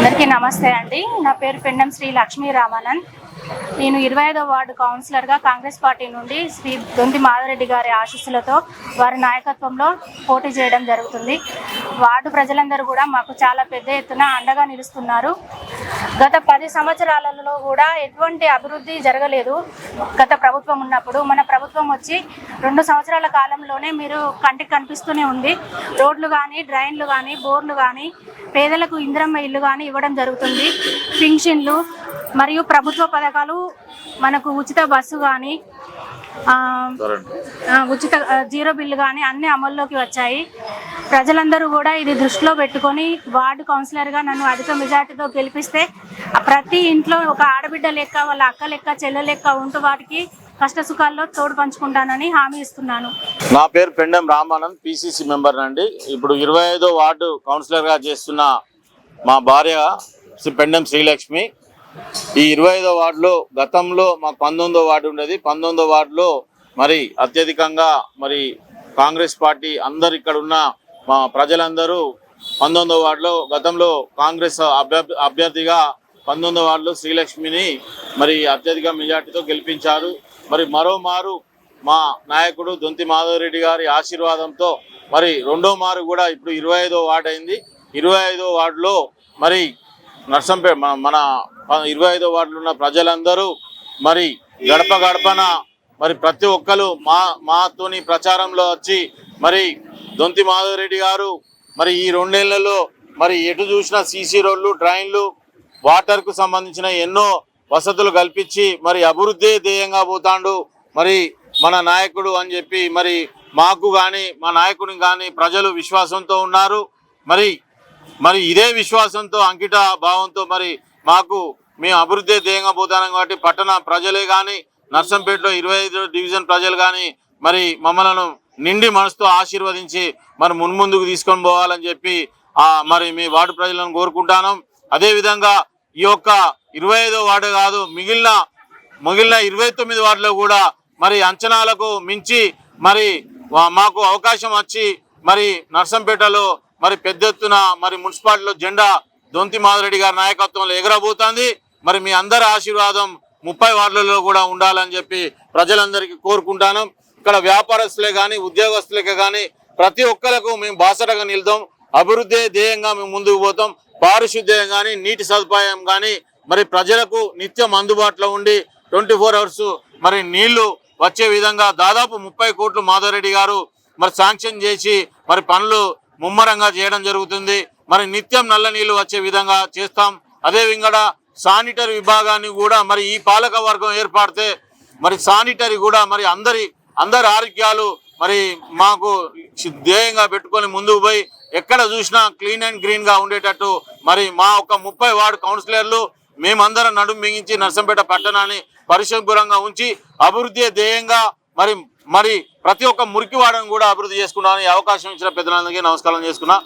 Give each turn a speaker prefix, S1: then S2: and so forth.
S1: అందరికీ నమస్తే అండి. నా పేరు పెండం శ్రీ లక్ష్మీ రామానంద్. నేను 25వ వార్డు కౌన్సిలర్గా కాంగ్రెస్ పార్టీ నుండి శ్రీ దొంతి మాధవరెడ్డి గారి ఆశీస్సులతో వారి నాయకత్వంలో పోటీ చేయడం జరుగుతుంది. వార్డు ప్రజలందరూ కూడా మాకు చాలా పెద్ద ఎత్తున అండగా నిలుస్తున్నారు. గత 10 సంవత్సరాలలో కూడా ఎటువంటి అభివృద్ధి జరగలేదు. గత ప్రభుత్వం ఉన్నప్పుడు మన ప్రభుత్వం వచ్చి 2 సంవత్సరాల కాలంలోనే మీరు కంటికి కనిపిస్తూనే ఉంది. రోడ్లు కానీ, డ్రైన్లు కానీ, బోర్లు కానీ, పేదలకు ఇందిరమ్మ ఇల్లు కానీ ఇవ్వడం జరుగుతుంది. పింఛన్లు మరియు ప్రభుత్వ పథకాలు, మనకు ఉచిత బస్సు కానీ, ఉచిత జీరో బిల్లు కానీ అన్నీ అమల్లోకి వచ్చాయి. ప్రజలందరూ కూడా ఇది దృష్టిలో పెట్టుకొని వార్డు కౌన్సిలర్గా నన్ను అధిక మెజార్టీతో గెలిపిస్తే ప్రతి ఇంట్లో ఒక ఆడబిడ్డ లెక్క, వాళ్ళ అక్క లెక్క, చెల్లె లెక్క ఉంటూ వాటికి కష్ట సుఖాల్లో తోడు పంచుకుంటానని హామీ ఇస్తున్నాను.
S2: నా పేరు పెండం రామానంద్, పిసిసి మెంబర్ నండి. ఇప్పుడు 25వ వార్డు కౌన్సిలర్గా చేస్తున్న మా భార్య పెండం శ్రీలక్ష్మి. ఈ 25వ వార్డులో గతంలో మాకు 19వ వార్డు ఉండేది. 19వ వార్డులో మరి అత్యధికంగా మరి కాంగ్రెస్ పార్టీ అందరు ఇక్కడ ఉన్న మా ప్రజలందరూ 19వ వార్డులో గతంలో కాంగ్రెస్ అభ్యర్థిగా 19వ వార్డులో శ్రీలక్ష్మిని మరి అత్యధిక మెజార్టీతో గెలిపించారు. మరి మరోమారు మా నాయకుడు దొంతి మాధవరెడ్డి గారి ఆశీర్వాదంతో మరి రెండో మారు కూడా ఇప్పుడు 25వ వార్డు అయింది. 25వ వార్డులో మరి నర్సంపేట మన 25వ వార్డులో ఉన్న ప్రజలందరూ మరి గడప గడపన మరి ప్రతి ఒక్కరు మాతోని ప్రచారంలో వచ్చి మరి దొంతి మాధవరెడ్డి గారు మరి ఈ 2 నెలల్లో మరి ఎటు చూసినా సీసీ రోడ్లు, డ్రైన్లు, వాటర్కు సంబంధించిన ఎన్నో వసతులు కల్పించి మరి అభివృద్ధి ధ్యేయంగా పోతాండు మరి మన నాయకుడు అని చెప్పి మరి మాకు కానీ మా నాయకుడిని కానీ ప్రజలు విశ్వాసంతో ఉన్నారు. మరి ఇదే విశ్వాసంతో, అంకిత భావంతో మరి మేము అభివృద్ధి ధ్యేయంగా పోతాం కాబట్టి పట్టణ ప్రజలే కానీ, నర్సంపేటలో 25 డివిజన్ ప్రజలు కానీ మరి మమ్మల్ని నిండి మనసుతో ఆశీర్వదించి మరి మున్ముందుకు తీసుకొని పోవాలని చెప్పి మరి మీ వార్డు ప్రజలను కోరుకుంటాను. అదేవిధంగా ఈ యొక్క 25వ వార్డు కాదు, మిగిలిన 29 వార్డులో కూడా మరి అంచనాలకు మించి మరి మాకు అవకాశం వచ్చి మరి నర్సంపేటలో మరి పెద్ద ఎత్తున మరి మున్సిపాలిటీలో జెండా దొంతి మాధవరెడ్డి గారి నాయకత్వంలో ఎగరబోతోంది. మరి మీ అందరి ఆశీర్వాదం 30 వార్డులలో కూడా ఉండాలని చెప్పి ప్రజలందరికీ కోరుకుంటాను. ఇక్కడ వ్యాపారస్తులే కానీ, ఉద్యోగస్తులకే కానీ ప్రతి ఒక్కరికి మేము బాసటగా నిలుదాం. అభివృద్ధి ధ్యేయంగా మేము ముందుకు పోతాం. పారిశుద్ధ్యం కానీ, నీటి సదుపాయం కానీ మరి ప్రజలకు నిత్యం అందుబాటులో ఉండి 24 అవర్స్ మరి నీళ్లు వచ్చే విధంగా దాదాపు 30 కోట్లు మాధవరెడ్డి గారు మరి శాంక్షన్ చేసి మరి పనులు ముమ్మరంగా చేయడం జరుగుతుంది. మరి నిత్యం నల్ల నీళ్లు వచ్చే విధంగా చేస్తాం. అదేవిధంగా శానిటరీ విభాగాన్ని కూడా మరి ఈ పాలక వర్గం ఏర్పడితే మరి శానిటరీ కూడా మరి అందరి ఆరోగ్యాలు మరి మాకు ధ్యేయంగా పెట్టుకొని ముందుకు పోయి ఎక్కడ చూసినా క్లీన్ అండ్ గ్రీన్ గా ఉండేటట్టు మరి మా ఒక 30 వార్డు కౌన్సిలర్లు మేమందరం నడుము బిగించి నర్సంపేట పట్టణాన్ని పరిశుభ్రంగా ఉంచి అభివృద్ధి ధ్యేయంగా మరి ప్రతి ఒక్క మురికి వాడను కూడా అభివృద్ధి చేసుకున్నాను. అవకాశం ఇచ్చిన పెద్దలందరికీ నమస్కారం చేసుకున్నా.